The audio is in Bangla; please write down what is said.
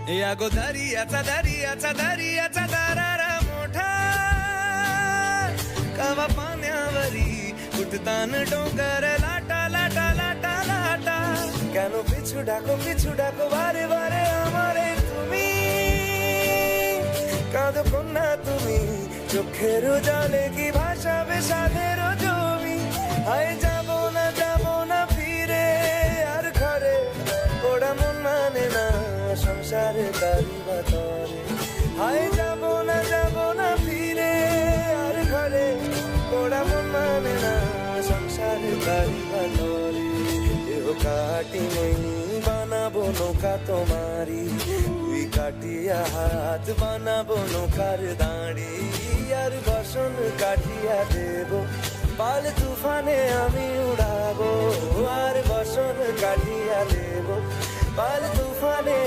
या गो दर्याचा दर्याचा दर्याचा दरारा मोठा कवा पाण्यावरी उठतान डोंगर लाटा लाटा लाटा लाटा কেন পিছু ডাকো বারে বারে আমারে তুমি কাঁদো কন্যা তুমি চোখের জলে কি ভাসাবে সাধের জমি হায় যাব না ফিরে আর ঘরে ওরা মন মানে না সংসারে তারি বাতরে হায় যাব না ফিরে আর ঘরে ওরা মন মানে না সংসারে তারি বাতরে দেহ কাটি নেই বানাবো নৌকা তোমারি তুই কাটিয়া হাত বানাবো নৌকার দাঁড়ি আর বসন কাটিয়া দেব পাল তুফানে আমি উড়াবো আর বসন কাটিয়া দেব পাল তুফানে